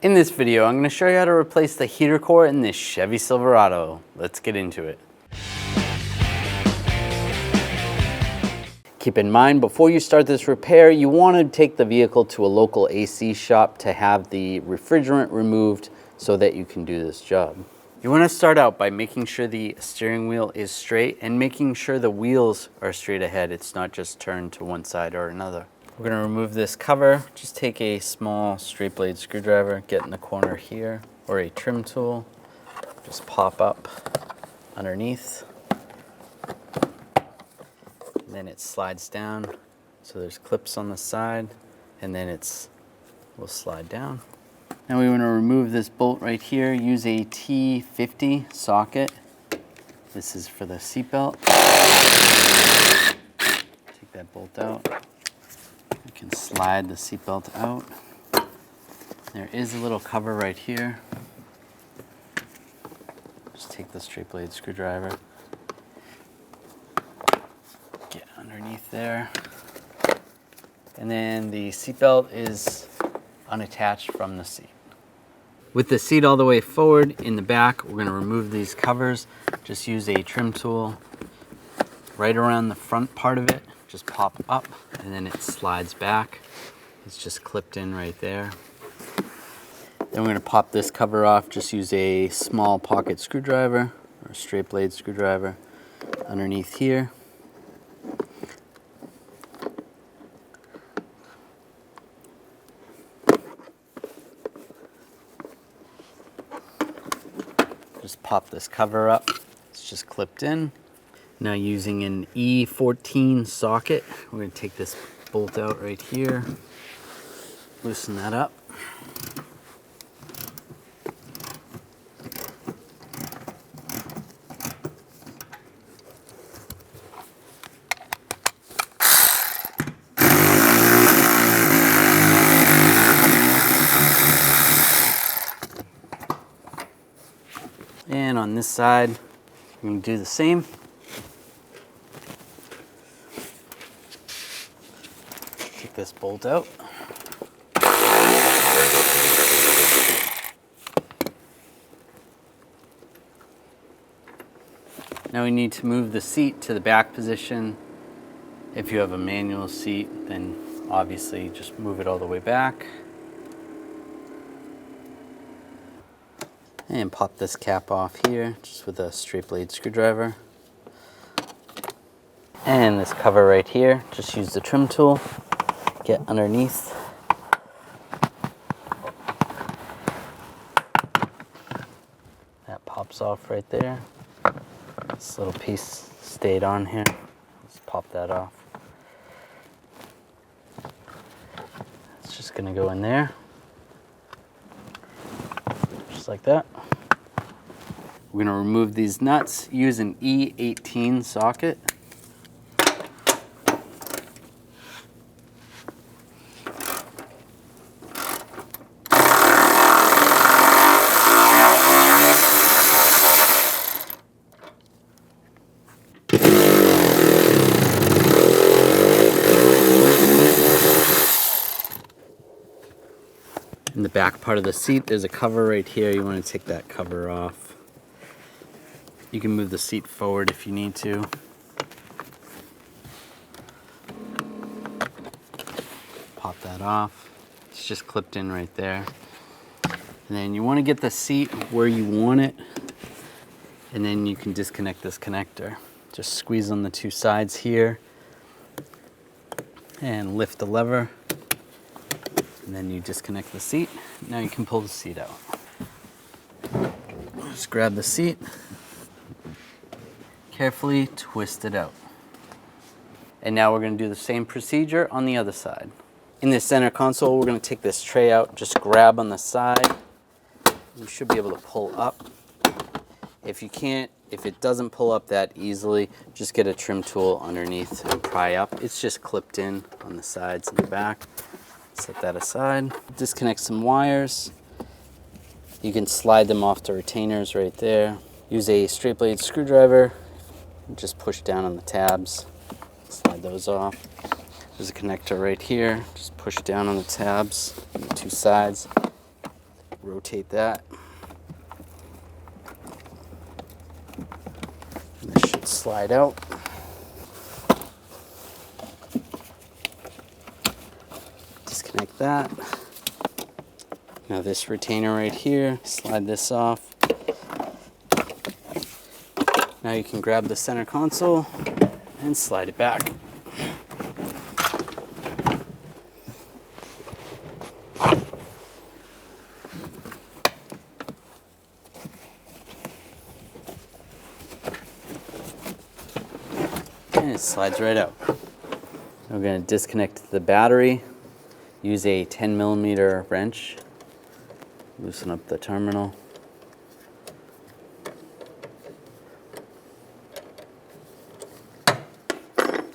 In this video, I'm going to show you how to replace the heater core in this Chevy Silverado. Let's get into it. Keep in mind, before you start this repair, you want to take the vehicle to a local AC shop to have the refrigerant removed so that you can do this job. You want to start out by making sure the steering wheel is straight and making sure the wheels are straight ahead. It's not just turned to one side or another. We're going to remove this cover. Just take a small straight blade screwdriver, get in the corner here, or a trim tool. Just pop up underneath. And then it slides down. So there's clips on the side, and then will slide down. Now we want to remove this bolt right here. Use a T50 socket. This is for the seatbelt. Take that bolt out. You can slide the seatbelt out. There is a little cover right here. Just take the straight blade screwdriver. Get underneath there. And then the seatbelt is unattached from the seat. With the seat all the way forward, in the back, we're going to remove these covers. Just use a trim tool right around the front part of it. Just pop up and then it slides back. It's just clipped in right there. Then we're going to pop this cover off. Just use a small pocket screwdriver or straight blade screwdriver underneath here. Just pop this cover up. It's just clipped in. Now using an E14 socket, we're going to take this bolt out right here, loosen that up. And on this side, we're going to do the same. Take this bolt out. Now we need to move the seat to the back position. If you have a manual seat, then obviously just move it all the way back. And pop this cap off here, just with a straight blade screwdriver. And this cover right here, just use the trim tool, get underneath. That pops off right there. This little piece stayed on here. Let's pop that off. It's just gonna go in there. Just like that. We're going to remove these nuts. Use an E18 socket. In the back part of the seat, there's a cover right here. You want to take that cover off. You can move the seat forward if you need to. Pop that off. It's just clipped in right there. And then you want to get the seat where you want it. And then you can disconnect this connector. Just squeeze on the two sides here. And lift the lever. And then you disconnect the seat. Now you can pull the seat out. Just grab the seat. Carefully twist it out. And now we're going to do the same procedure on the other side. In the center console, we're going to take this tray out, just grab on the side. You should be able to pull up. If you can't, if it doesn't pull up that easily, just get a trim tool underneath and pry up. It's just clipped in on the sides and the back. Set that aside. Disconnect some wires. You can slide them off the retainers right there. Use a straight blade screwdriver. Just push down on the tabs, slide those off. There's a connector right here. Just push down on the tabs on the two sides. rotate that. And this should slide out. Disconnect that. Now this retainer right here, slide this off. Now you can grab the center console and slide it back. And it slides right out. We're going to disconnect the battery. Use a 10mm wrench. Loosen up the terminal.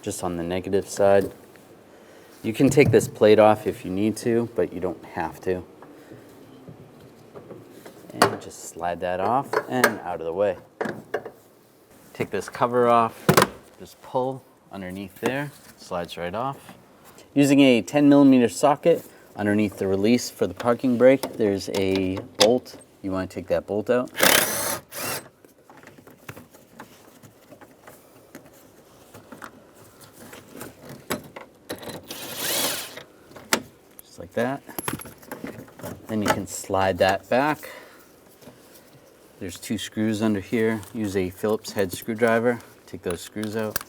Just on the negative side. You can take this plate off if you need to, but you don't have to. And just slide that off and out of the way. Take this cover off, just pull underneath there, slides right off. Using a 10mm socket underneath the release for the parking brake, there's a bolt. You want to take that bolt out. Just like that. Then you can slide that back. There's 2 screws under here. Use a Phillips head screwdriver. Take those screws out.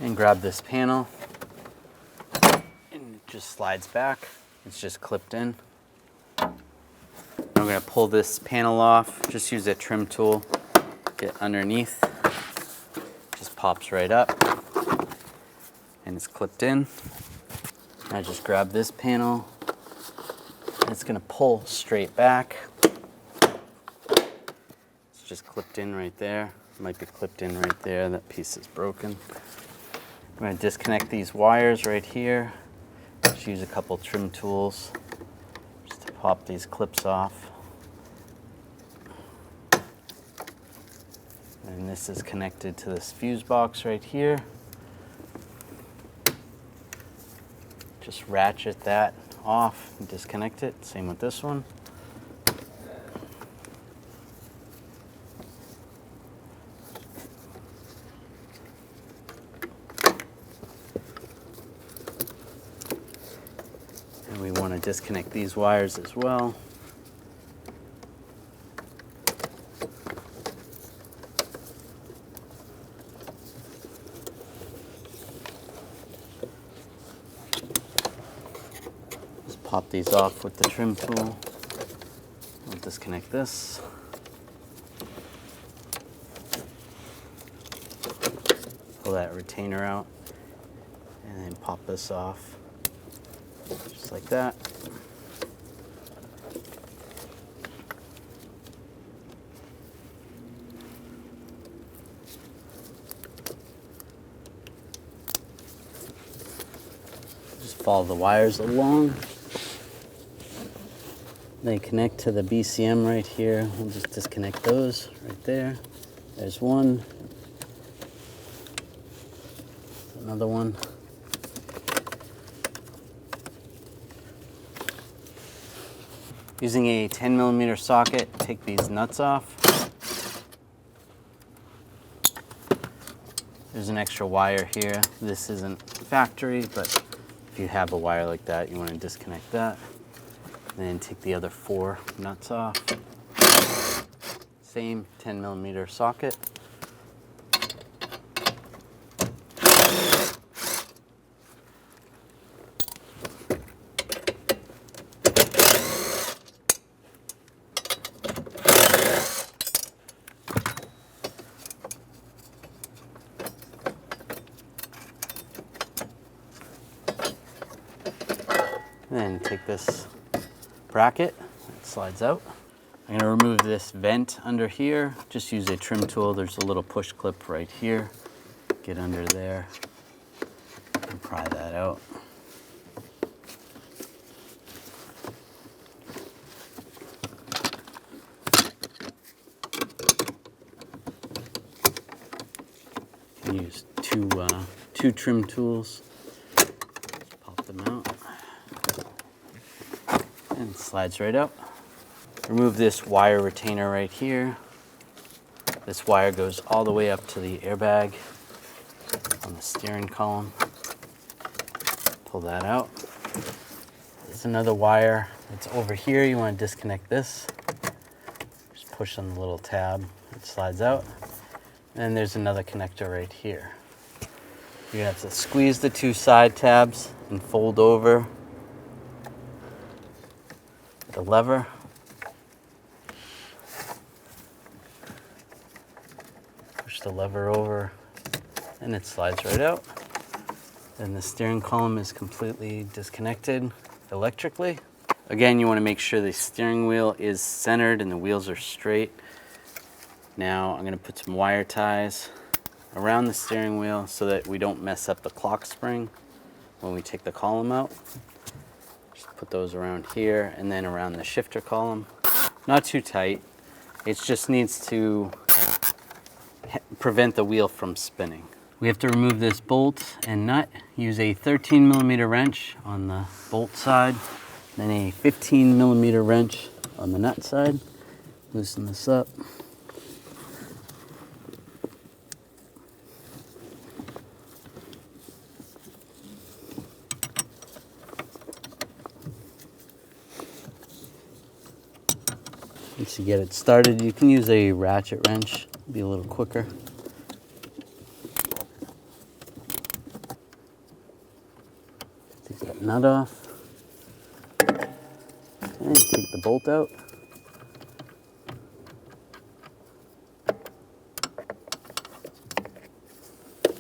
And grab this panel, and it just slides back. It's just clipped in. I'm going to pull this panel off. Just use a trim tool, get underneath. Just pops right up, and it's clipped in. I just grab this panel, and it's going to pull straight back. It's just clipped in right there. It might be clipped in right there. That piece is broken. I'm going to disconnect these wires right here. Just use a couple trim tools just to pop these clips off. And this is connected to this fuse box right here. Just ratchet that off and disconnect it. Same with this one. We want to disconnect these wires as well. Just pop these off with the trim tool. We'll disconnect this. Pull that retainer out and then pop this off. Just like that. Just follow the wires along. They connect to the BCM right here. We'll just disconnect those right there. There's one. Another one. Using a 10mm socket, take these nuts off. There's an extra wire here. This isn't factory, but if you have a wire like that, you want to disconnect that. And then take the other 4 nuts off. Same 10mm socket. Then take this bracket, it slides out. I'm going to remove this vent under here. Just use a trim tool. There's a little push clip right here. Get under there and pry that out. Use two trim tools. Pop them out. And it slides right out. Remove this wire retainer right here. This wire goes all the way up to the airbag on the steering column. Pull that out. There's another wire that's over here. You want to disconnect this. Just push on the little tab. It slides out. And there's another connector right here. You're going to have to squeeze the two side tabs and fold over the lever. Push the lever over and it slides right out. Then the steering column is completely disconnected electrically. Again, you want to make sure the steering wheel is centered and the wheels are straight. Now I'm going to put some wire ties around the steering wheel so that we don't mess up the clock spring when we take the column out. Just put those around here and then around the shifter column. Not too tight. It just needs to prevent the wheel from spinning. We have to remove this bolt and nut. Use a 13mm wrench on the bolt side, then a 15mm wrench on the nut side. Loosen this up. Once you get it started, you can use a ratchet wrench, be a little quicker. Take that nut off. And take the bolt out.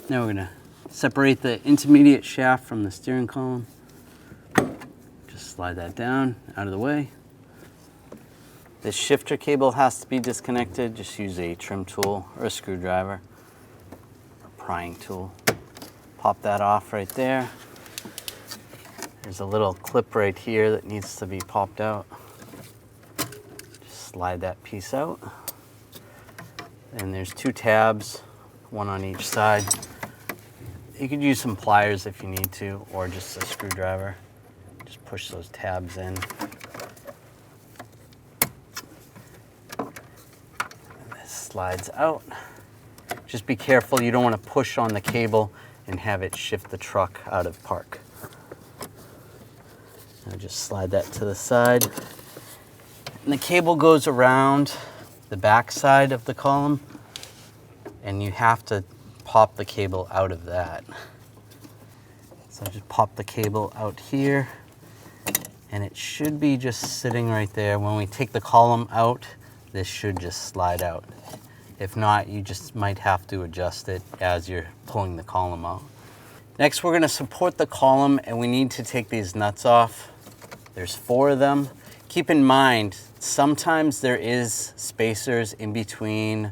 Now we're going to separate the intermediate shaft from the steering column. Just slide that down, out of the way. This shifter cable has to be disconnected. Just use a trim tool or a screwdriver, or prying tool. Pop that off right there. There's a little clip right here that needs to be popped out. Just slide that piece out. And there's two tabs, one on each side. You could use some pliers if you need to, or just a screwdriver. Just push those tabs in. Slides out. Just be careful, you don't want to push on the cable and have it shift the truck out of park. Now just slide that to the side. And the cable goes around the back side of the column, and you have to pop the cable out of that. So just pop the cable out here, and it should be just sitting right there. When we take the column out, this should just slide out. If not, you just might have to adjust it as you're pulling the column out. Next, we're going to support the column, and we need to take these nuts off. There's 4 of them. Keep in mind, sometimes there is spacers in between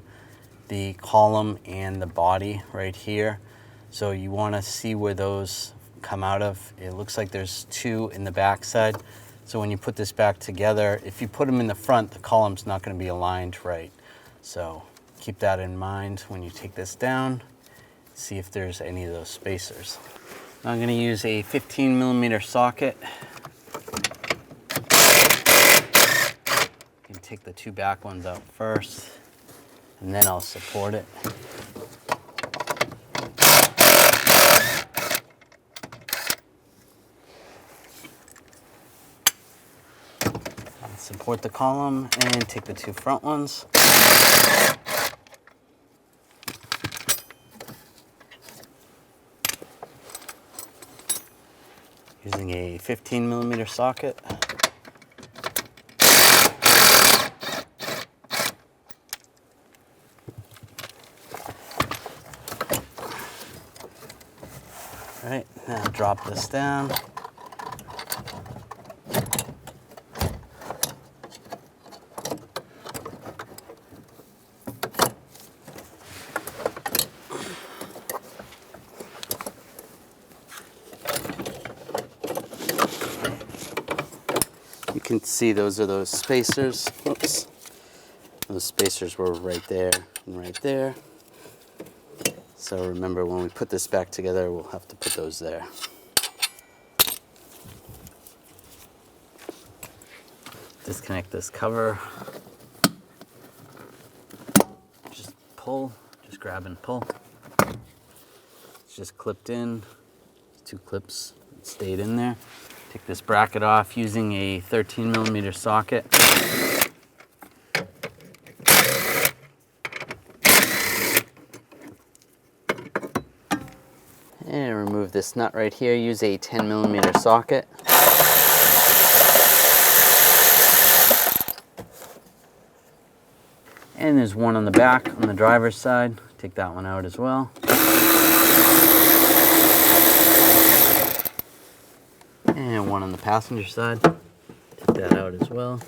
the column and the body right here. So you want to see where those come out of. It looks like there's 2 in the back side. So when you put this back together, if you put them in the front, the column's not going to be aligned right. So keep that in mind when you take this down. See if there's any of those spacers. Now I'm going to use a 15mm socket. You can take the 2 back ones out first, and then I'll support it. Support the column and take the 2 front ones. Using a 15mm socket. All right, now drop this down. You can see those are those spacers. Oops. Those spacers were right there and right there. So remember, when we put this back together, we'll have to put those there. Disconnect this cover. Just pull, just grab and pull. It's just clipped in. 2 clips stayed in there. Take this bracket off using a 13mm socket. And remove this nut right here. Use a 10mm socket. And there's one on the back on the driver's side. Take that one out as well. And one on the passenger side. Take that out as well.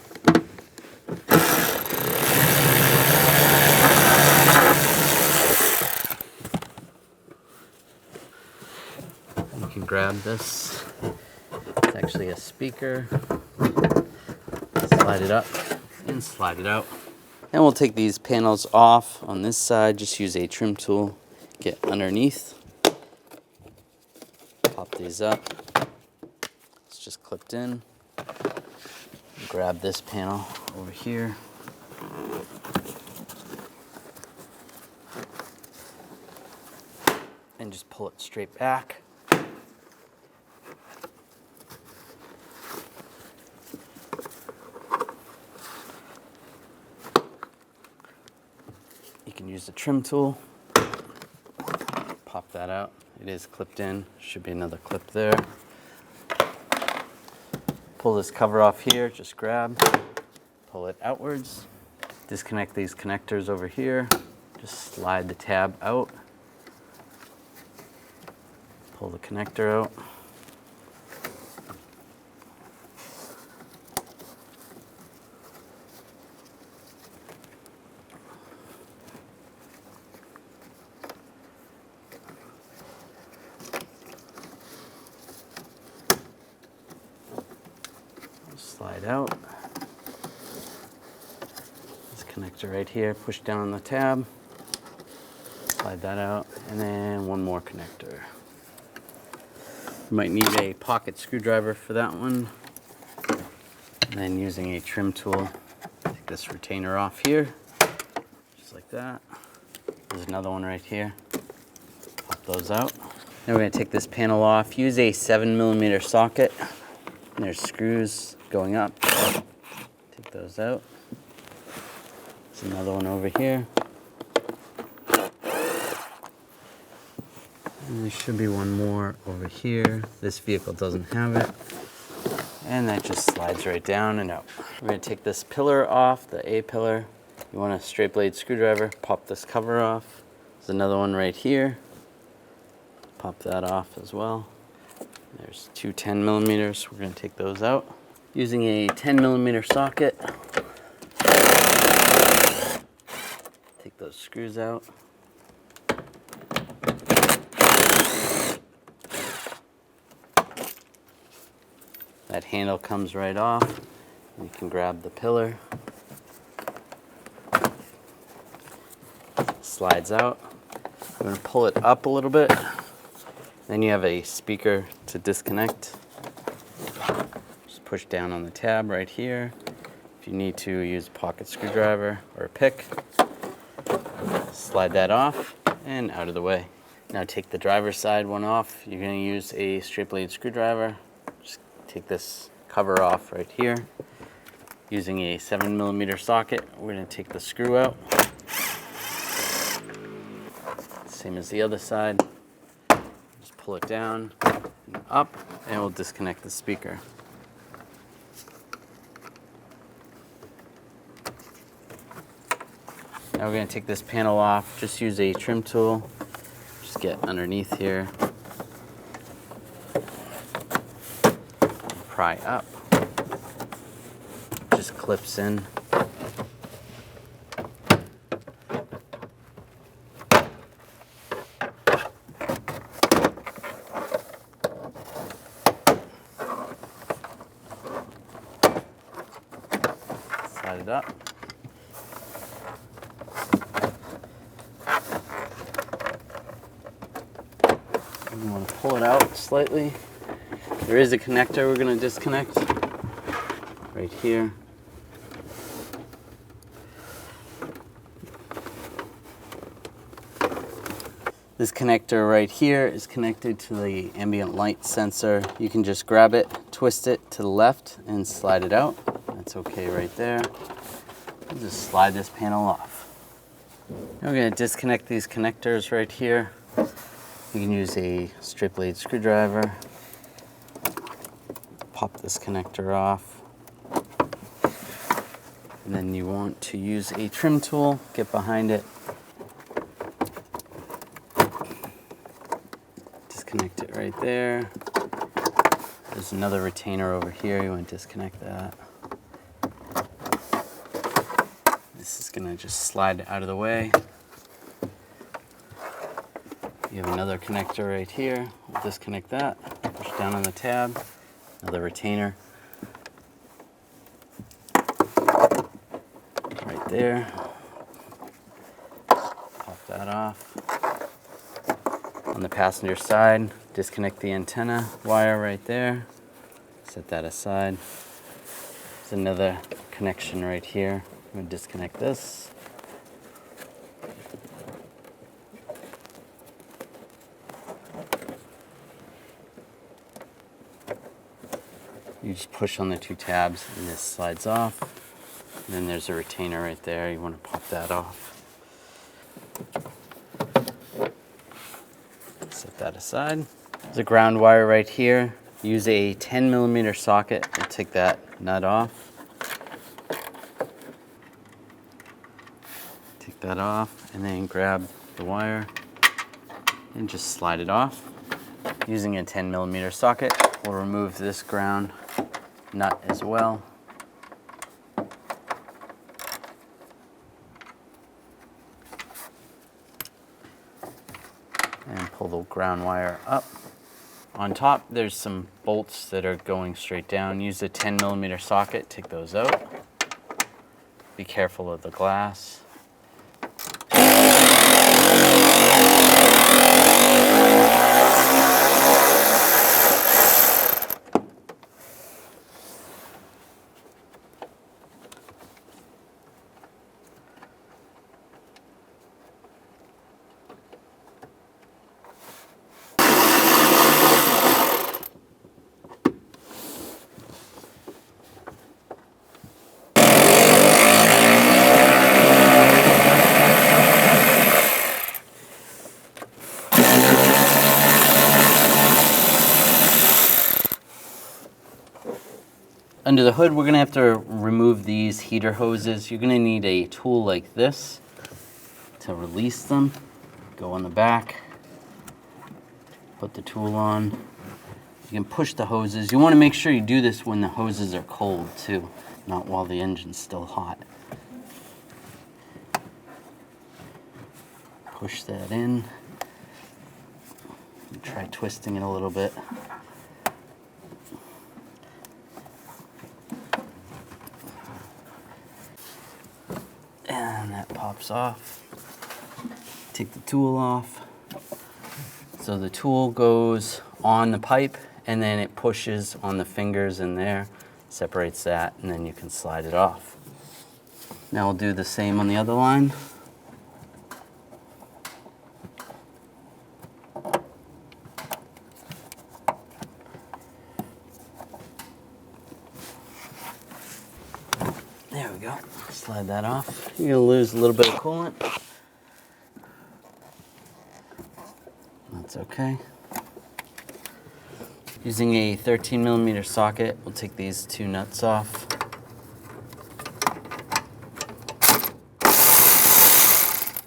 You can grab this. It's actually a speaker. Slide it up and slide it out. And we'll take these panels off on this side. Just use a trim tool. Get underneath. Pop these up. It's just clipped in. Grab this panel over here. And just pull it straight back. You can use the trim tool. Pop that out. It is clipped in. Should be another clip there. Pull this cover off here. Just grab. Pull it outwards. Disconnect these connectors over here. Just slide the tab out. Pull the connector out. Slide out. This connector right here, push down on the tab. Slide that out, and then one more connector. You might need a pocket screwdriver for that one. And then using a trim tool, take this retainer off here, just like that. There's another one right here. Pop those out. Then we're going to take this panel off. Use a 7mm socket. And there's screws going up. Take those out. There's another one over here. And there should be one more over here. This vehicle doesn't have it. And that just slides right down and out. We're going to take this pillar off, the A pillar. You want a straight blade screwdriver, pop this cover off. There's another one right here. Pop that off as well. There's 2 10mm. We're going to take those out. Using a 10mm socket, take those screws out. That handle comes right off. You can grab the pillar. Slides out. I'm going to pull it up a little bit. Then you have a speaker to disconnect. Just push down on the tab right here. If you need to, use a pocket screwdriver or a pick. Slide that off and out of the way. Now take the driver's side one off. You're going to use a straight blade screwdriver. Just take this cover off right here. Using a 7mm socket, we're going to take the screw out. Same as the other side. Just pull it down and up, and we'll disconnect the speaker. Now we're going to take this panel off. Just use a trim tool. Just get underneath here. Pry up. Just clips in. Slide it up. You want to pull it out slightly. There is a connector we're going to disconnect right here. This connector right here is connected to the ambient light sensor. You can just grab it, twist it to the left, and slide it out. That's okay right there. We'll just slide this panel off. Now we're going to disconnect these connectors right here. You can use a straight blade screwdriver. Pop this connector off. And then you want to use a trim tool, get behind it. Disconnect it right there. There's another retainer over here. You want to disconnect that. This is going to just slide out of the way. You have another connector right here. We'll disconnect that. Push down on the tab. Another retainer. Right there. Pop that off. On the passenger side, disconnect the antenna wire right there. Set that aside. There's another connection right here. I'm going to disconnect this. You just push on the two tabs and this slides off. And then there's a retainer right there. You want to pop that off. Set that aside. There's a ground wire right here. Use a 10mm socket. We'll take that nut off. Take that off and then grab the wire and just slide it off. Using a 10mm socket, we'll remove this ground nut as well. And pull the ground wire up. On top, there's some bolts that are going straight down. Use a 10mm socket, take those out. Be careful of the glass. Under the hood, we're going to have to remove these heater hoses. You're going to need a tool like this to release them. Go on the back, put the tool on. You can push the hoses. You want to make sure you do this when the hoses are cold too, not while the engine's still hot. Push that in. Try twisting it a little bit. And that pops off. Take the tool off. So the tool goes on the pipe and then it pushes on the fingers in there, separates that, and then you can slide it off. Now we'll do the same on the other line. There we go. Slide that off. You're gonna lose a little bit of coolant. That's okay. Using a 13mm socket, we'll take these two nuts off.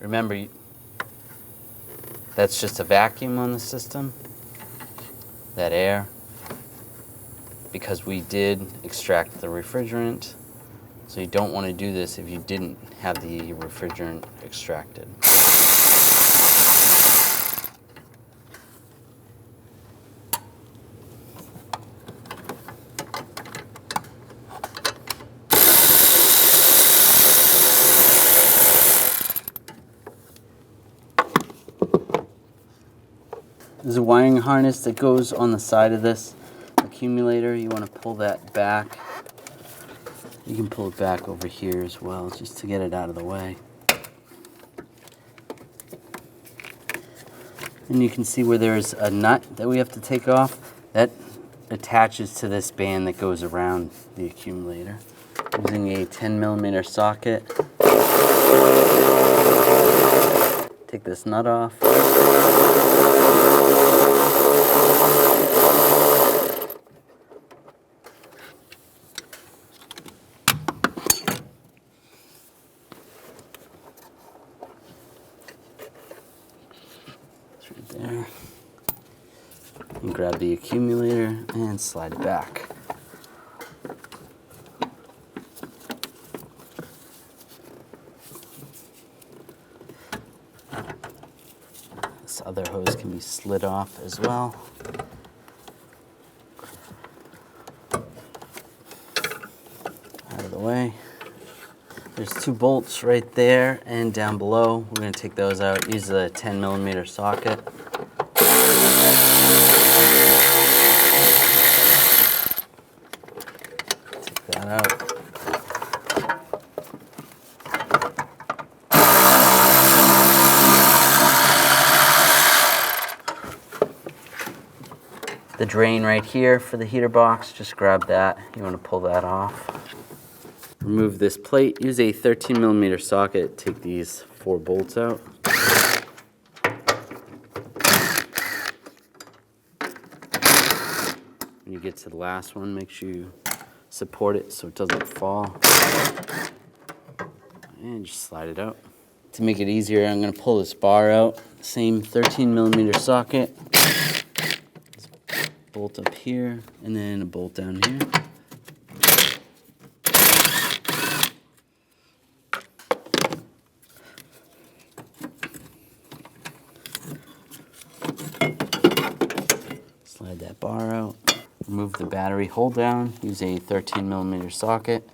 Remember, that's just a vacuum on the system, that air, because we did extract the refrigerant. So you don't want to do this if you didn't have the refrigerant extracted. There's a wiring harness that goes on the side of this accumulator. You want to pull that back. You can pull it back over here as well, just to get it out of the way. And you can see where there's a nut that we have to take off. That attaches to this band that goes around the accumulator. Using a 10mm socket. Take this nut off. There. And grab the accumulator and slide it back. This other hose can be slid off as well. Out of the way. There's 2 bolts right there and down below. We're going to take those out. Use the 10mm socket. Take that out. The drain right here for the heater box, just grab that. You want to pull that off. Remove this plate. Use a 13mm socket. Take these 4 bolts out. When you get to the last one, make sure you support it so it doesn't fall. And just slide it out. To make it easier, I'm going to pull this bar out. Same 13mm socket. Bolt up here, and then a bolt down here. Slide that bar out. Remove the battery hold down. Use a 13mm socket.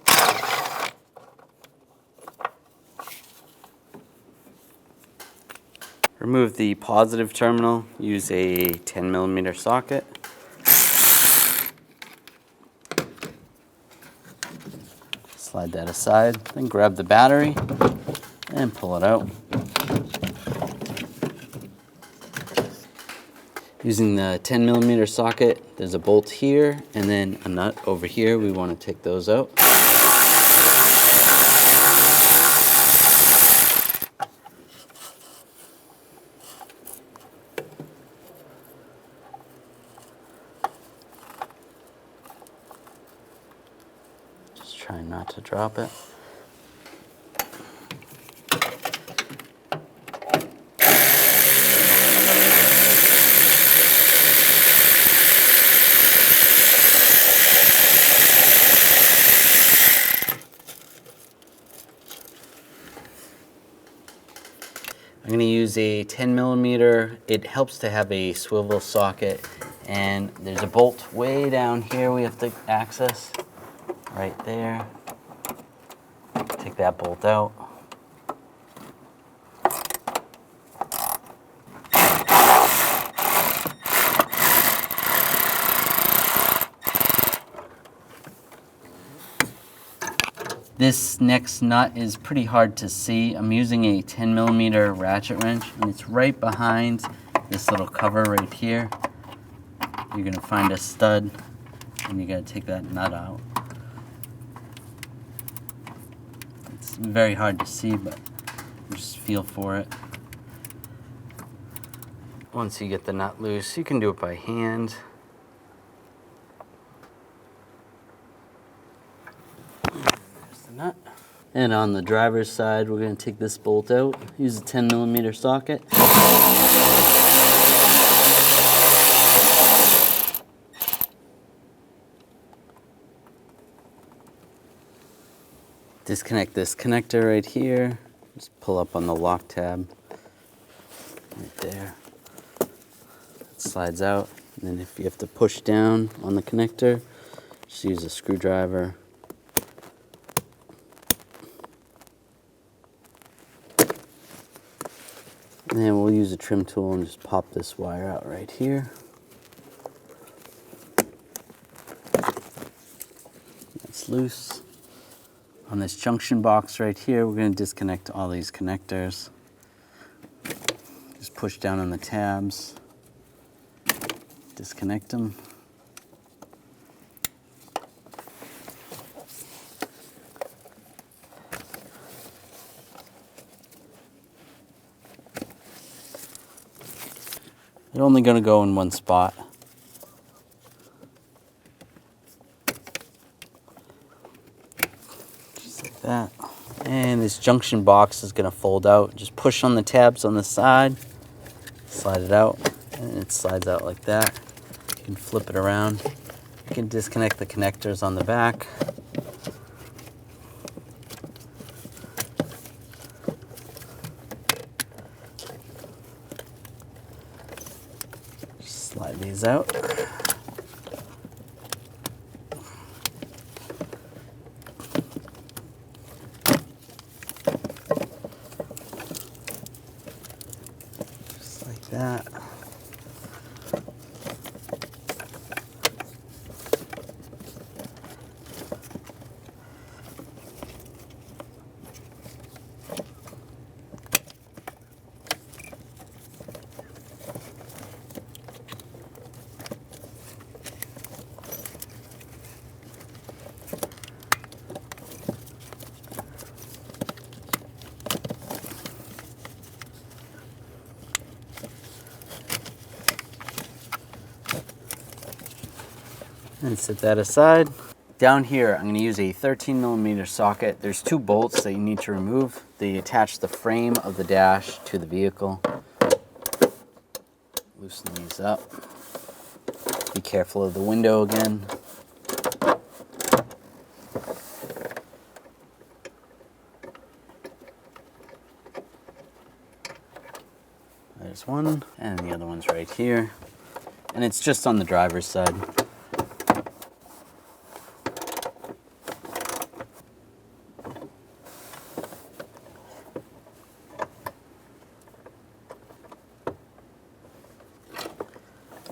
Remove the positive terminal. Use a 10mm socket. Slide that aside, then grab the battery and pull it out. Using the 10mm socket, there's a bolt here and then a nut over here. We want to take those out. Try not to drop it. I'm going to use a 10mm. It helps to have a swivel socket, and there's a bolt way down here we have to access. Right there. Take that bolt out. This next nut is pretty hard to see. I'm using a 10mm ratchet wrench, and it's right behind this little cover right here. You're gonna find a stud, and you gotta take that nut out. It's very hard to see, but just feel for it. Once you get the nut loose, you can do it by hand. There's the nut. And on the driver's side, we're going to take this bolt out. Use a 10mm socket. Disconnect this connector right here. Just pull up on the lock tab right there. It slides out. And then if you have to push down on the connector, just use a screwdriver. And then we'll use a trim tool and just pop this wire out right here. That's loose. On this junction box right here, we're going to disconnect all these connectors. Just push down on the tabs, disconnect them. They're only going to go in one spot. Just like that. And this junction box is going to fold out. Just push on the tabs on the side, slide it out, and it slides out like that. You can flip it around. You can disconnect the connectors on the back. Slide these out. Just like that. And set that aside. Down here, I'm going to use a 13mm socket. There's two bolts that you need to remove. They attach the frame of the dash to the vehicle. Loosen these up. Be careful of the window again. There's one, and the other one's right here. And it's just on the driver's side.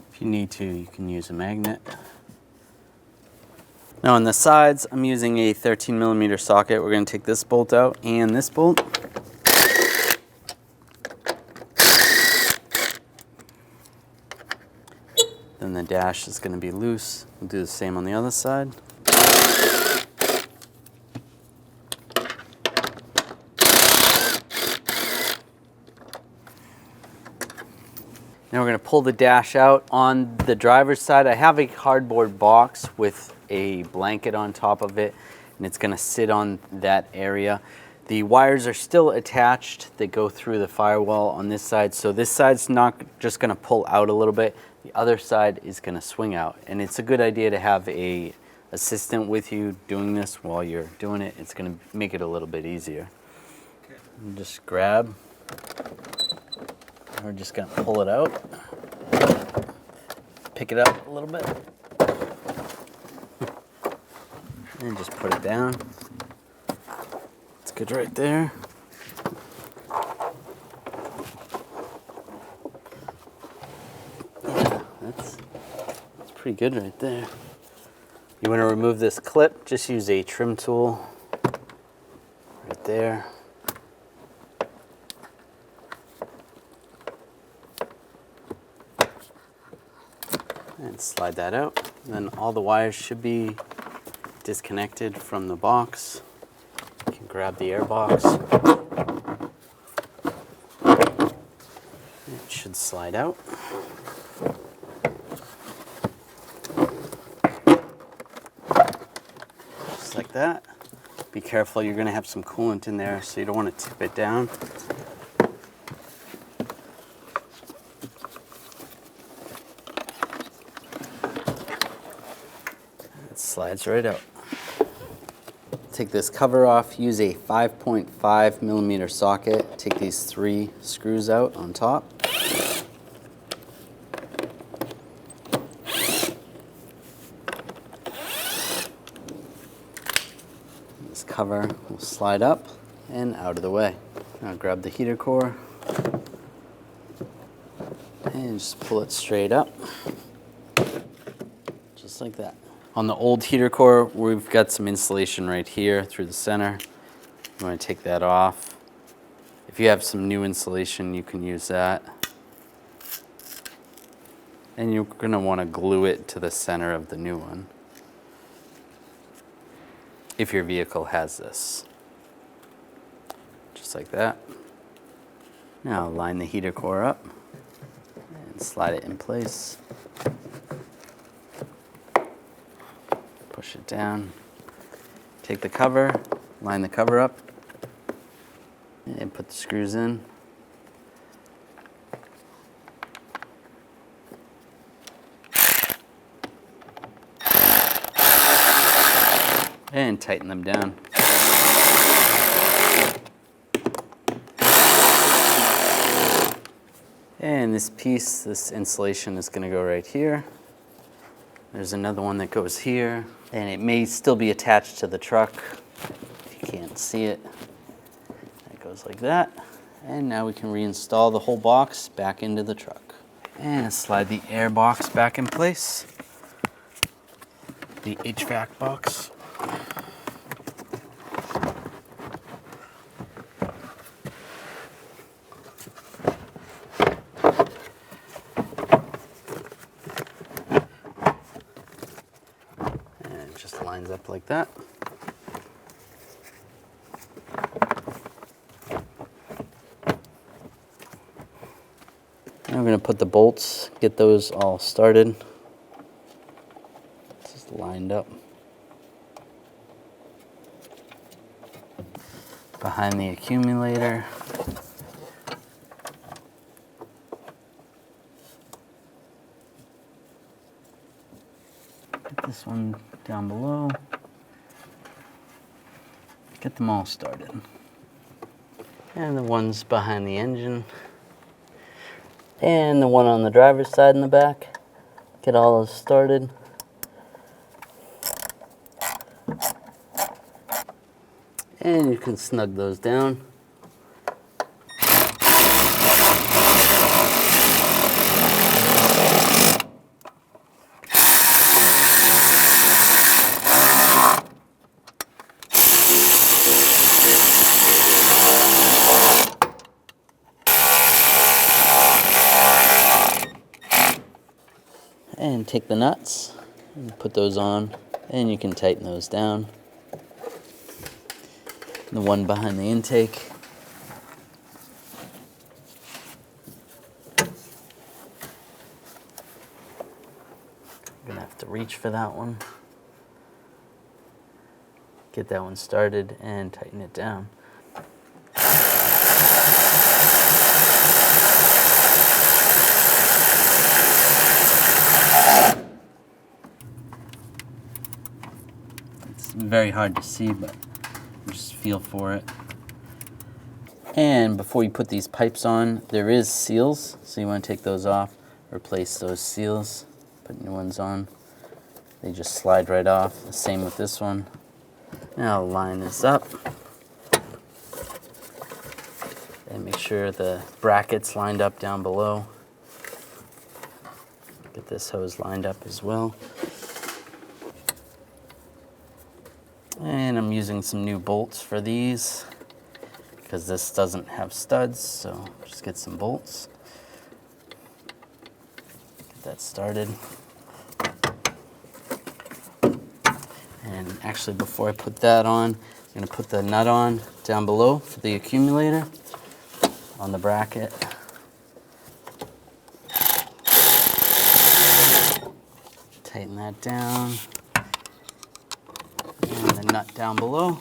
If you need to, you can use a magnet. Now on the sides, I'm using a 13mm socket. We're going to take this bolt out and this bolt. Then the dash is going to be loose. We'll do the same on the other side. Now we're going to pull the dash out. On the driver's side, I have a cardboard box with a blanket on top of it, and it's going to sit on that area. The wires are still attached. They go through the firewall on this side, so this side's not just going to pull out a little bit. The other side is going to swing out, and it's a good idea to have a assistant with you doing this while you're doing it. It's going to make it a little bit easier. Okay. Just grab. We're just going to pull it out, pick it up a little bit, and just put it down. It's good right there. Yeah, that's pretty good right there. You want to remove this clip, just use a trim tool right there. And slide that out. And then all the wires should be disconnected from the box. You can grab the air box. It should slide out. Just like that. Be careful, you're going to have some coolant in there, so you don't want to tip it down. Slides right out. Take this cover off, use a 5.5mm socket, take these 3 screws out on top. This cover will slide up and out of the way. Now grab the heater core, And just pull it straight up, just like that. On the old heater core, we've got some insulation right here through the center. You want to take that off. If you have some new insulation, you can use that. And you're going to want to glue it to the center of the new one, if your vehicle has this. Just like that. Now line the heater core up and slide it in place. Push it down. Take the cover, line the cover up, and put the screws in. And tighten them down. And this piece, this insulation is going to go right here. There's another one that goes here, and it may still be attached to the truck. If you can't see it, it goes like that. And now we can reinstall the whole box back into the truck. And slide the air box back in place. The HVAC box. And it just lines up like that. Now we're going to put the bolts, get those all started. Just lined up. Behind the accumulator. Get this one down below. Get them all started. And the ones behind the engine. And the one on the driver's side in the back. Get all those started. And you can snug those down. And take the nuts and put those on, and you can tighten those down. The one behind the intake. I'm gonna have to reach for that one. Get that one started and tighten it down. It's very hard to see, but just feel for it. And before you put these pipes on, there is seals, so you want to take those off, replace those seals, put new ones on. They just slide right off. The same with this one. Now I'll line this up and make sure the bracket's lined up down below. Get this hose lined up as well. And I'm using some new bolts for these because this doesn't have studs, so just get some bolts. Get that started. And actually, before I put that on, I'm going to put the nut on down below for the accumulator on the bracket. Tighten that down. And the nut down below.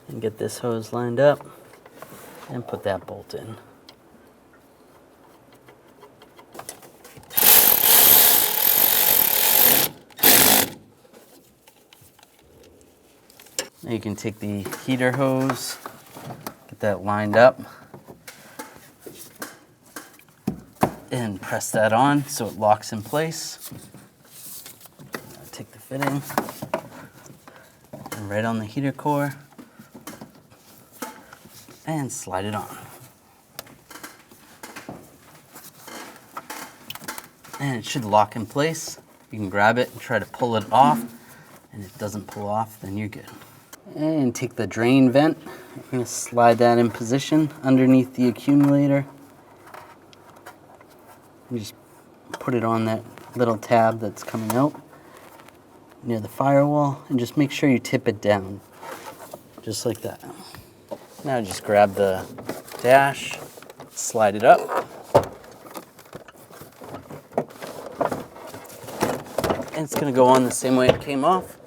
And get this hose lined up and put that bolt in. Now you can take the heater hose, get that lined up, and press that on so it locks in place. Take the fitting, and right on the heater core, and slide it on. And it should lock in place. You can grab it and try to pull it off, and if it doesn't pull off, then you're good. And take the drain vent. I'm going to slide that in position underneath the accumulator. You just put it on that little tab that's coming out near the firewall, and just make sure you tip it down, just like that. Now just grab the dash, slide it up, and it's going to go on the same way it came off.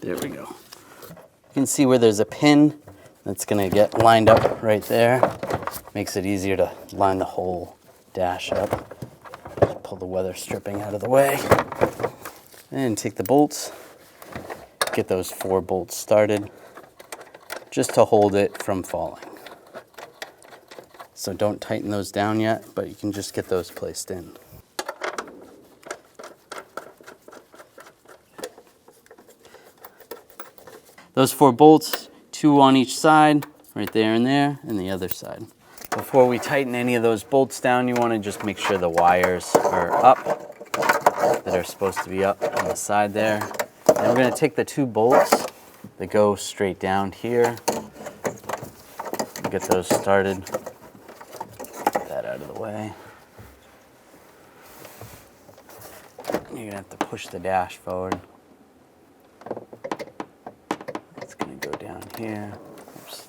There we go. You can see where there's a pin that's going to get lined up right there. Makes it easier to line the whole dash up. Just pull the weather stripping out of the way. And take the bolts. Get those 4 bolts started just to hold it from falling. So don't tighten those down yet, but you can just get those placed in. Those 4 bolts, 2 on each side, right there and there, and the other side. Before we tighten any of those bolts down, you want to just make sure the wires are up, that are supposed to be up on the side there. And we're going to take the 2 bolts that go straight down here, get those started. Get that out of the way. You're going to have to push the dash forward. It's going to go down here. Oops.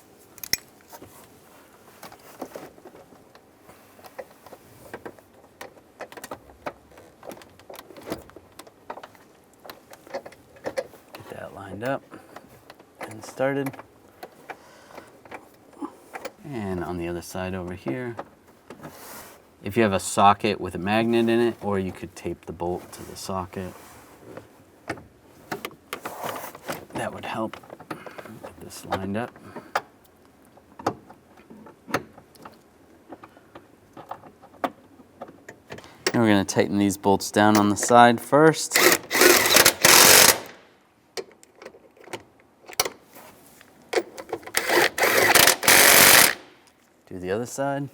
Get that lined up and started. And on the other side over here, if you have a socket with a magnet in it, or you could tape the bolt to the socket, that would help. Get this lined up. And we're going to tighten these bolts down on the side first. Do the other side.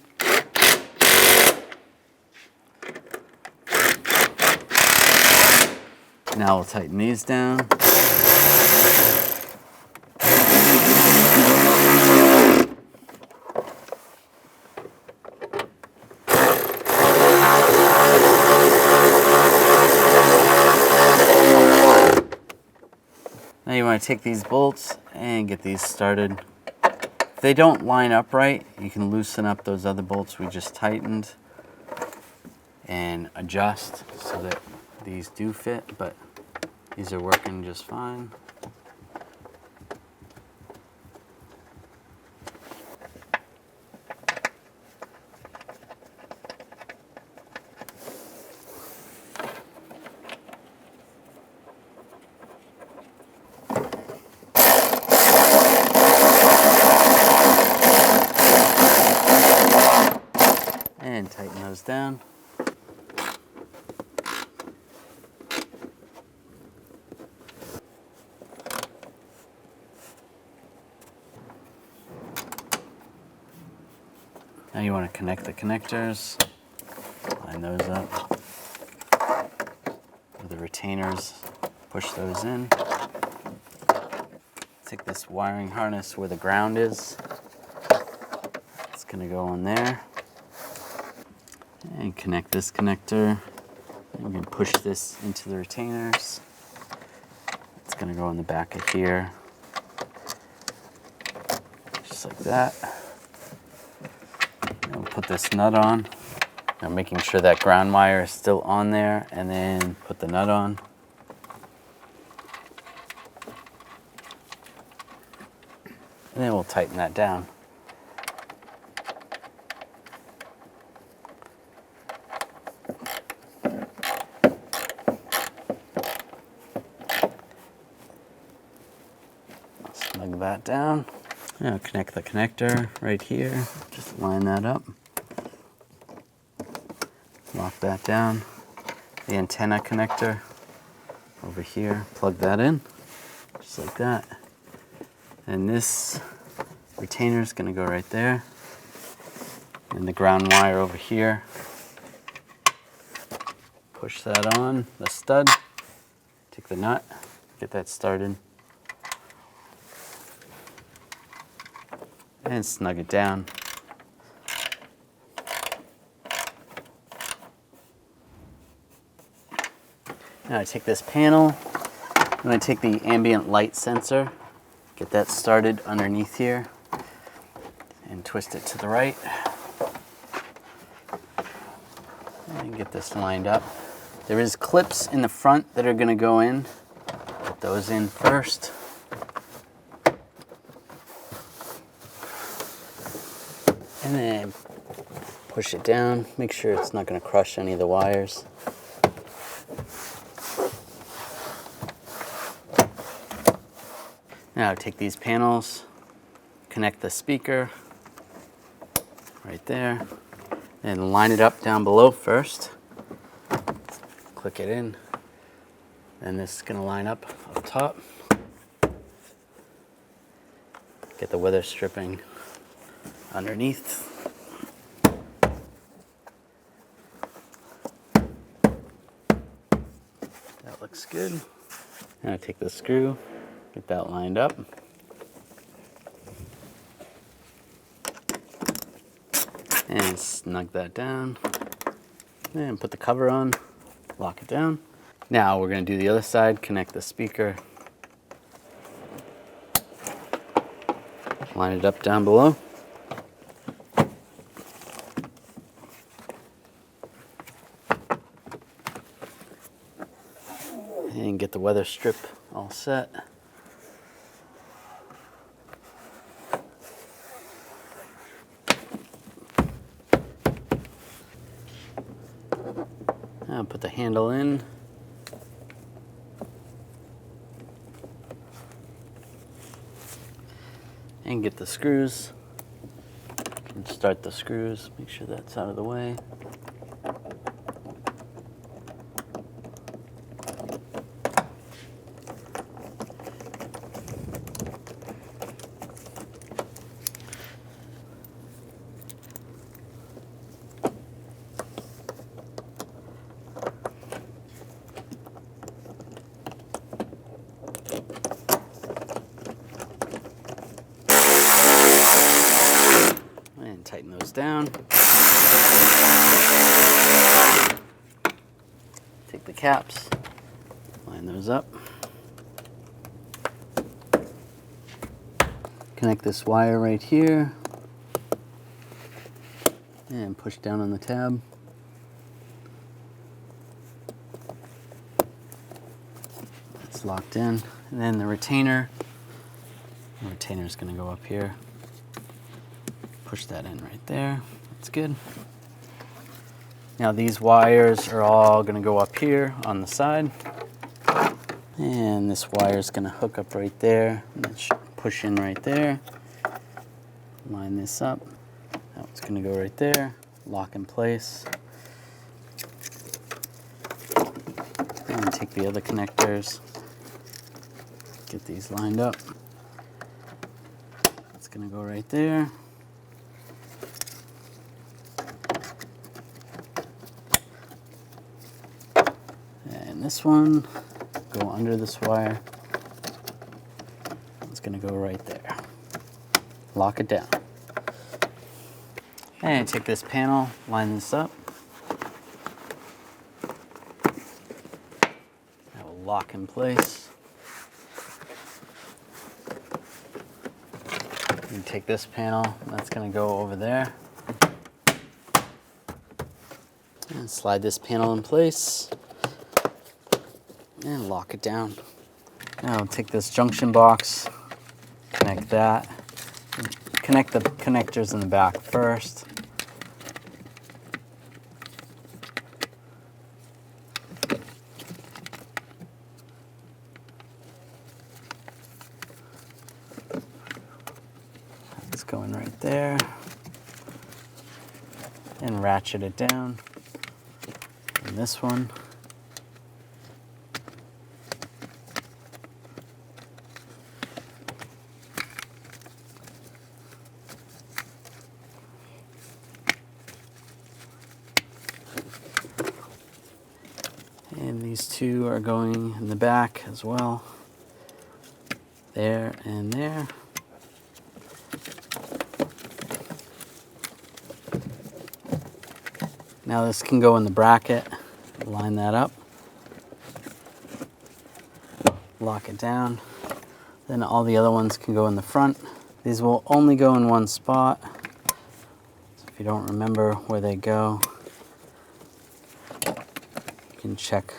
Now we'll tighten these down. Now you want to take these bolts and get these started. If they don't line up right, you can loosen up those other bolts we just tightened and adjust so that these do fit, but these are working just fine. And tighten those down. Now you want to connect the connectors, line those up with the retainers, push those in. Take this wiring harness where the ground is. It's going to go in there. And connect this connector. You can push this into the retainers. It's going to go in the back of here. Just like that. And we'll put this nut on. Now making sure that ground wire is still on there, and then put the nut on. And then we'll tighten that down. Plug that down. Now connect the connector right here. Just line that up. Lock that down. The antenna connector over here. Plug that in, just like that. And this retainer is going to go right there. And the ground wire over here. Push that on, the stud. Take the nut, get that started. And snug it down. Now I take this panel, I'm going to take the ambient light sensor, get that started underneath here, and twist it to the right. And get this lined up. There is clips in the front that are going to go in. Put those in first. And then push it down. Make sure it's not going to crush any of the wires. Now take these panels, connect the speaker right there, and line it up down below first. Click it in, and this is going to line up top. Get the weather stripping underneath. That looks good. Now take the screw, get that lined up. And snug that down. And put the cover on, lock it down. Now we're going to do the other side, connect the speaker. Line it up down below. And get the weather strip all set. Now put the handle in. And get the screws. And start the screws. Make sure that's out of the way. And tighten those down. Take the caps, line those up. Connect this wire right here and push down on the tab. That's locked in. And then the retainer is going to go up here. Push that in right there. That's good. Now these wires are all going to go up here on the side. And this wire is going to hook up right there. Push in right there. Line this up. Now it's going to go right there. Lock in place. And take the other connectors. Get these lined up. It's going to go right there. And this one, go under this wire. It's going to go right there. Lock it down. And take this panel, line this up. That will lock in place. You take this panel, that's going to go over there. And slide this panel in place. And lock it down. Now take this junction box, connect that. Connect the connectors in the back first. going right there. And ratchet it down. And this one. And these two are going in the back as well. There and there. Now this can go in the bracket. Line that up. Lock it down. Then all the other ones can go in the front. These will only go in one spot. So if you don't remember where they go, you can check.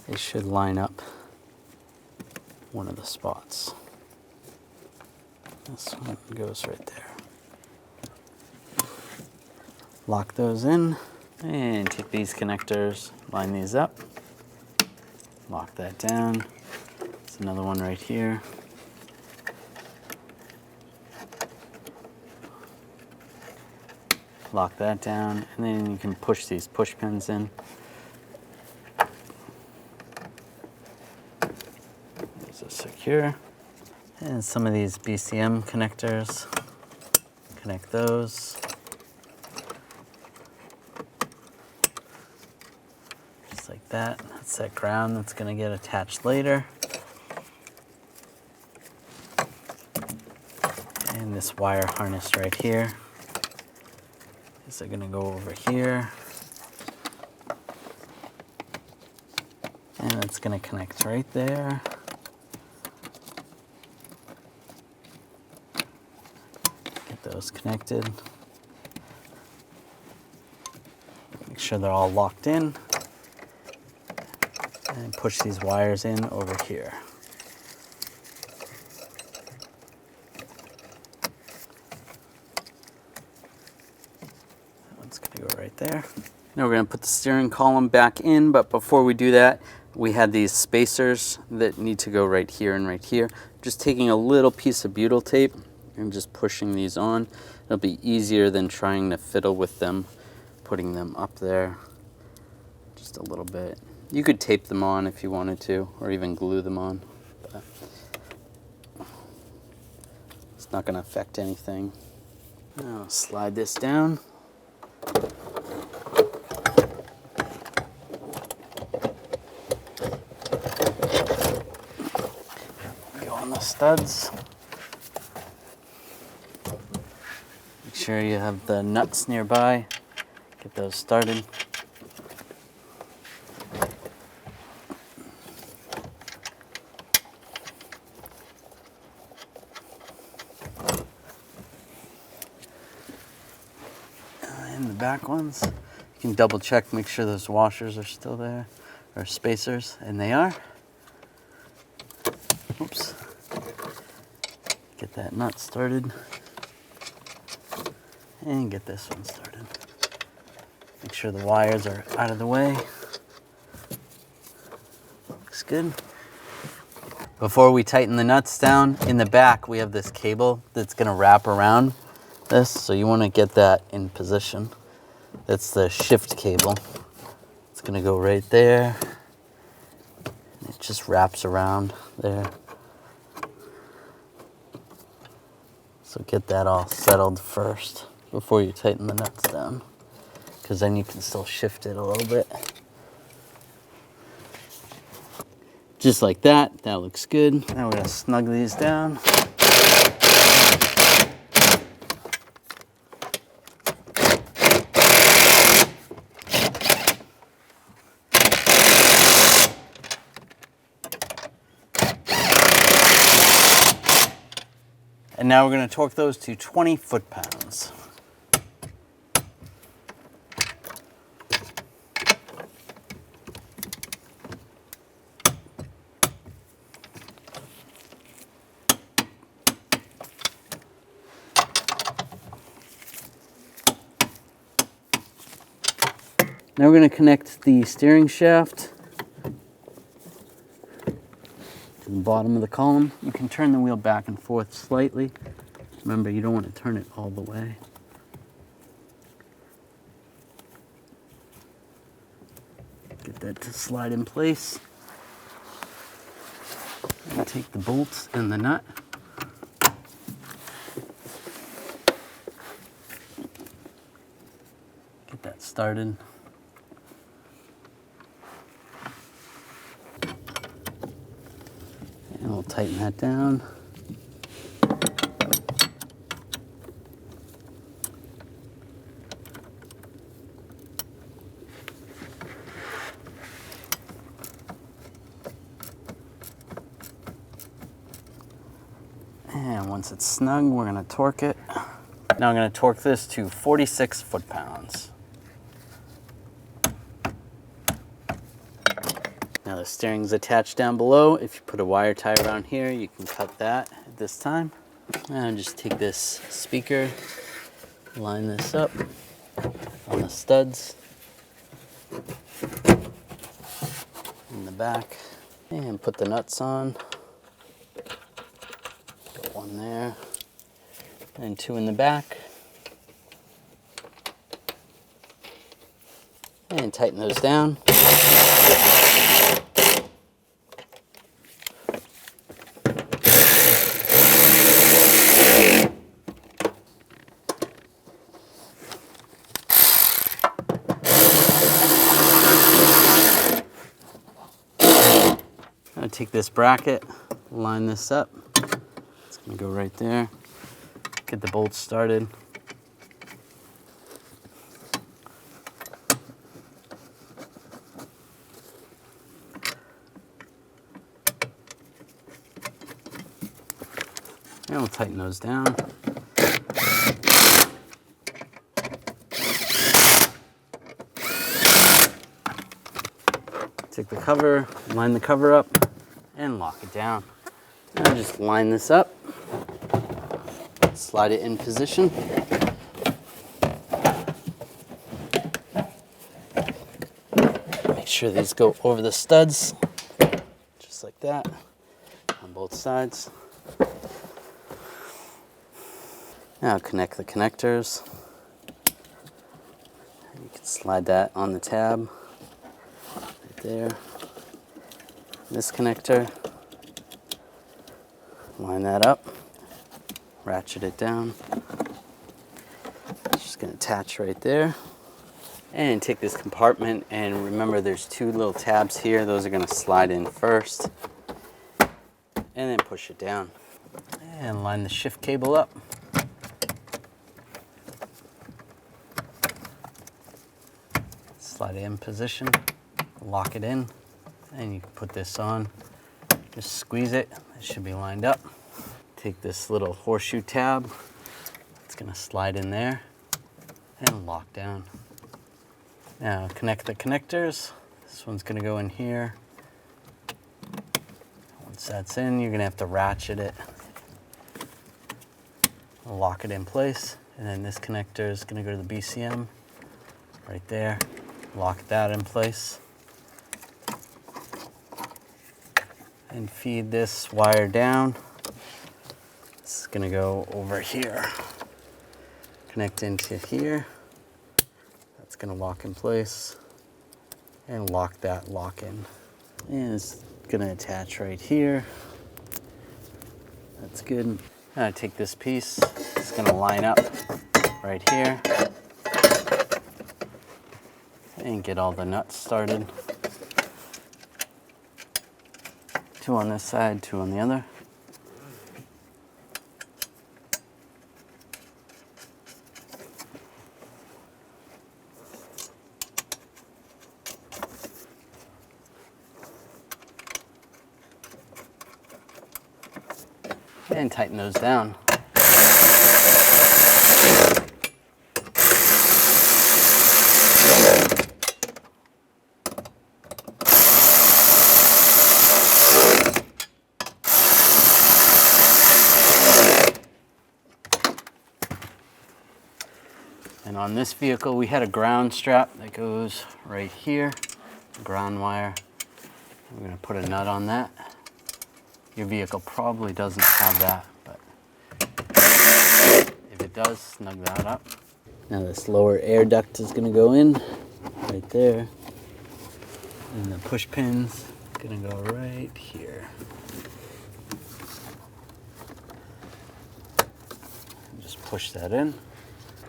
They should line up one of the spots. This one goes right there. Lock those in and take these connectors, line these up, lock that down. There's another one right here. Lock that down, and then you can push these push pins in. These are secure. And some of these BCM connectors, connect those. Just like that. That's that ground that's going to get attached later. And this wire harness right here. These are going to go over here. And it's going to connect right there. Get those connected. Make sure they're all locked in. And push these wires in over here. That one's going to go right there. Now we're going to put the steering column back in, but before we do that, we had these spacers that need to go right here and right here. Just taking a little piece of butyl tape and just pushing these on. It'll be easier than trying to fiddle with them, putting them up there just a little bit. You could tape them on if you wanted to, or even glue them on, but it's not going to affect anything. Now slide this down. Go on the studs. Make sure you have the nuts nearby. Get those started. Back ones, you can double check, make sure those washers are still there, or spacers, and they are. Oops. Get that nut started, and get this one started. Make sure the wires are out of the way. Looks good. Before we tighten the nuts down, in the back we have this cable that's going to wrap around this, so you want to get that in position. That's the shift cable. It's going to go right there. It just wraps around there. So get that all settled first before you tighten the nuts down, because then you can still shift it a little bit. Just like that. That looks good. Now we're going to snug these down. And now we're going to torque those to 20 foot-pounds. Now we're going to connect the steering shaft to the bottom of the column. You can turn the wheel back and forth slightly Remember, you don't want to turn it all the way. Get that to slide in place. And take the bolts and the nut. Get that started. And we'll tighten that down. And once it's snug, we're going to torque it. Now I'm going to torque this to 46 foot-pounds. Now the steering's attached down below. If you put a wire tie around here, you can cut that at this time. And just take this speaker, line this up on the studs in the back, and put the nuts on. Got one there, and two in the back. And tighten those down. I'm gonna take this bracket, line this up. It's gonna go right there. Get the bolts started. And we'll tighten those down. Take the cover, line the cover up, and lock it down. Now just line this up, slide it in position. Make sure these go over the studs, just like that, on both sides. Now connect the connectors. You can slide that on the tab, right there. This connector, line that up, ratchet it down. It's just gonna attach right there. And take this compartment, and remember there's two little tabs here. Those are gonna slide in first, and then push it down. And line the shift cable up. Slide it in position, lock it in, and you can put this on. Just squeeze it, it should be lined up. Take this little horseshoe tab, it's gonna slide in there and lock down. Now connect the connectors. This one's gonna go in here. Once that's in, you're gonna have to ratchet it, lock it in place, and then this connector is gonna go to the BCM right there. Lock that in place. And feed this wire down. This is gonna go over here. Connect into here. That's gonna lock in place. And lock that lock in. And it's gonna attach right here. That's good. Now I take this piece. It's gonna line up right here. And get all the nuts started. Two on this side, two on the other. And tighten those down. And on this vehicle, we had a ground strap that goes right here, ground wire. We're gonna put a nut on that. Your vehicle probably doesn't have that, but it does, snug that up. Now this lower air duct is going to go in right there. And the push pin's going to go right here. Just push that in.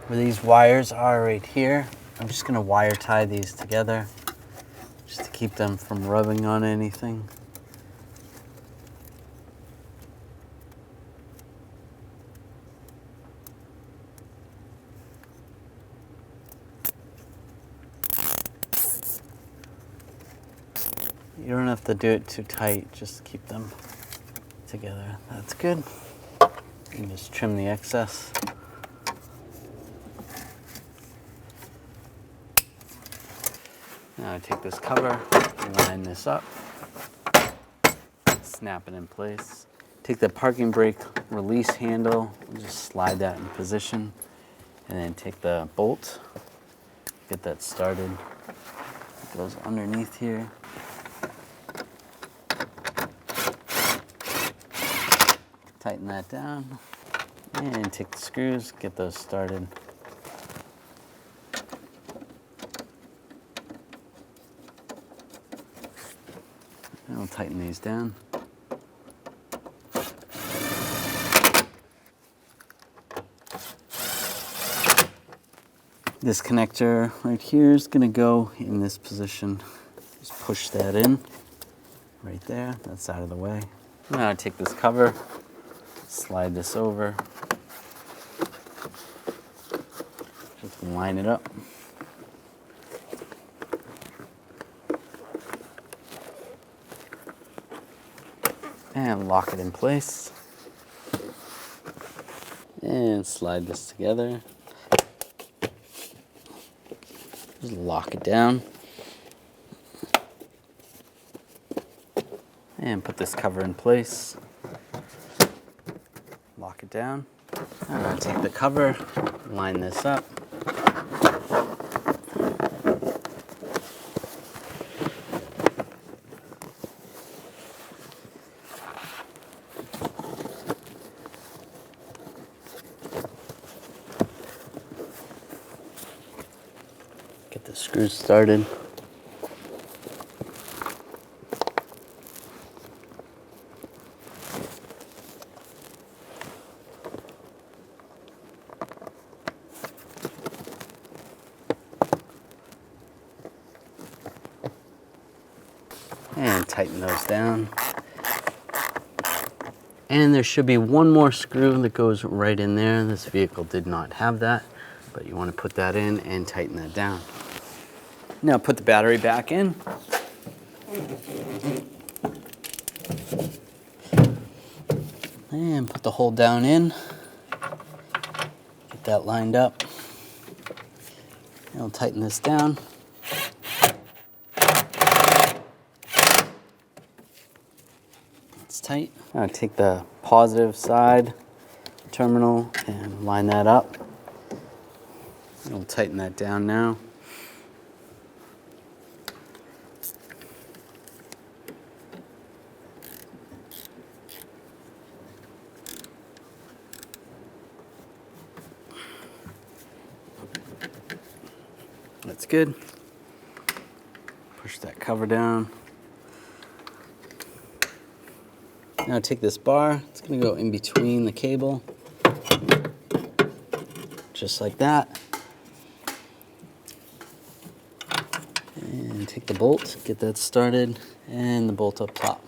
Where these wires are right here, I'm just going to wire tie these together just to keep them from rubbing on anything. You don't have to do it too tight, just keep them together. That's good. You can just trim the excess. Now I take this cover, line this up, snap it in place. Take the parking brake release handle, just slide that in position, and then take the bolt, get that started. It goes underneath here. Tighten that down, and take the screws, get those started. And we'll tighten these down. This connector right here is going to go in this position. Just push that in right there. That's out of the way. Now I take this cover, slide this over, just line it up. And lock it in place. And slide this together. Just lock it down. And put this cover in place. Lock it down. I'm going to take the cover, line this up. Get the screws started. And tighten those down. And there should be one more screw that goes right in there. This vehicle did not have that, but you want to put that in and tighten that down. Now put the battery back in. And put the hole down in. Get that lined up. And we'll tighten this down. It's tight. Now take the positive side terminal and line that up. And we'll tighten that down now. That's good. Push that cover down. Now take this bar, it's going to go in between the cable, just like that. And take the bolt, get that started, and the bolt up top.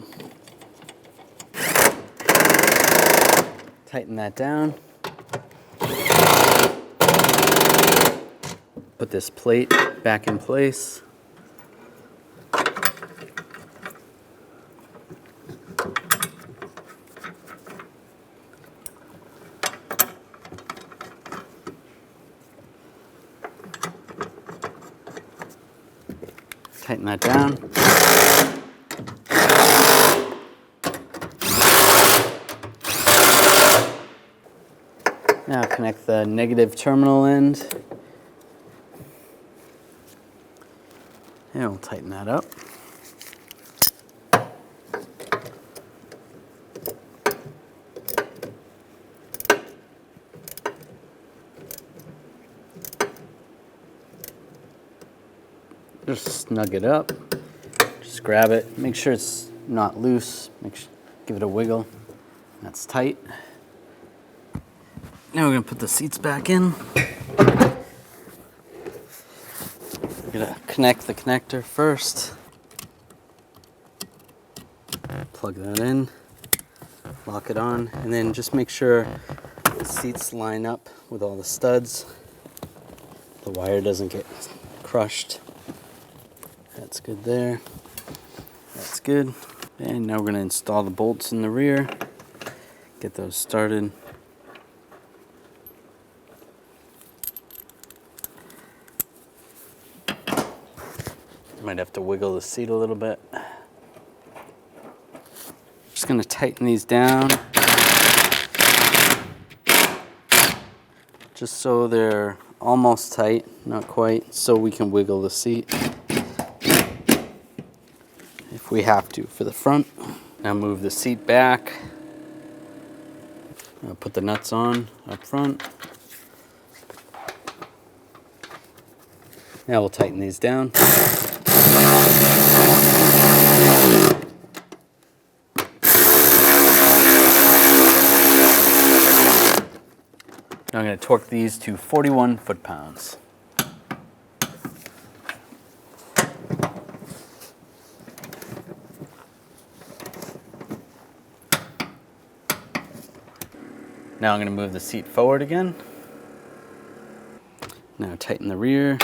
Tighten that down. Put this plate back in place. Tighten that down. Now connect the negative terminal end. And we'll tighten that up. snug it up. Just grab it, make sure it's not loose, give it a wiggle. That's tight. Now we're gonna put the seats back in. We're gonna connect the connector first. Plug that in, lock it on, and then just make sure the seats line up with all the studs. The wire doesn't get crushed. That's good there. That's good. And now we're going to install the bolts in the rear. Get those started. Might have to wiggle the seat a little bit. Just going to tighten these down. Just so they're almost tight, not quite, so we can wiggle the seat if we have to for the front. Now move the seat back. I'll put the nuts on up front. Now we'll tighten these down. Now I'm going to torque these to 41 foot-pounds. Now I'm going to move the seat forward again. Now tighten the rear.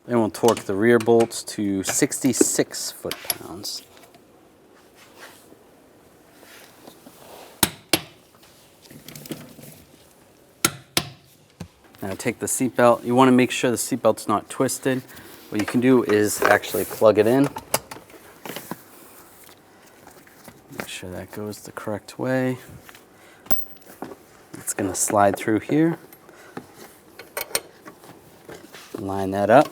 Then we'll torque the rear bolts to 66 foot-pounds. Now take the seatbelt. You want to make sure the seatbelt's not twisted. What you can do is actually plug it in. Make sure that goes the correct way. It's going to slide through here. Line that up.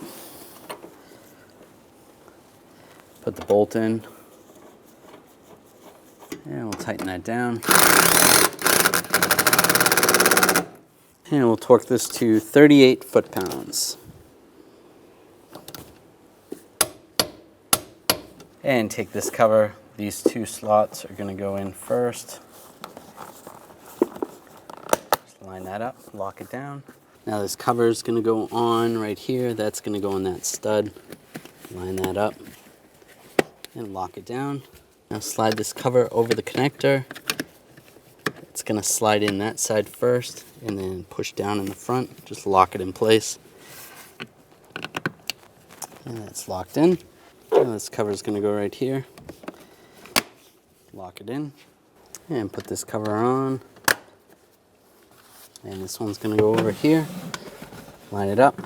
Put the bolt in. And we'll tighten that down. And we'll torque this to 38 foot-pounds. And take this cover. These two slots are going to go in first. Just line that up, lock it down. Now this cover is going to go on right here. That's going to go on that stud. Line that up and lock it down. Now slide this cover over the connector. It's going to slide in that side first and then push down in the front. Just lock it in place. And that's locked in. Now this cover is going to go right here. Lock it in. And put this cover on. And this one's going to go over here. Line it up.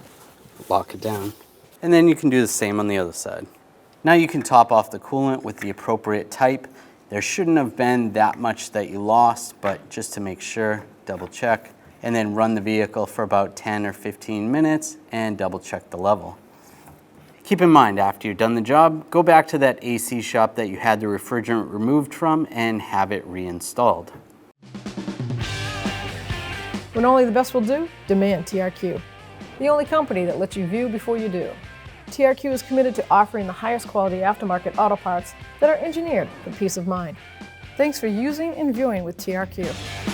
Lock it down. And then you can do the same on the other side. Now you can top off the coolant with the appropriate type. There shouldn't have been that much that you lost, but just to make sure, double check. And then run the vehicle for about 10 or 15 minutes and double check the level. Keep in mind, after you've done the job, go back to that AC shop that you had the refrigerant removed from and have it reinstalled. When only the best will do, demand TRQ. The only company that lets you view before you do. TRQ is committed to offering the highest quality aftermarket auto parts that are engineered for peace of mind. Thanks for using and viewing with TRQ.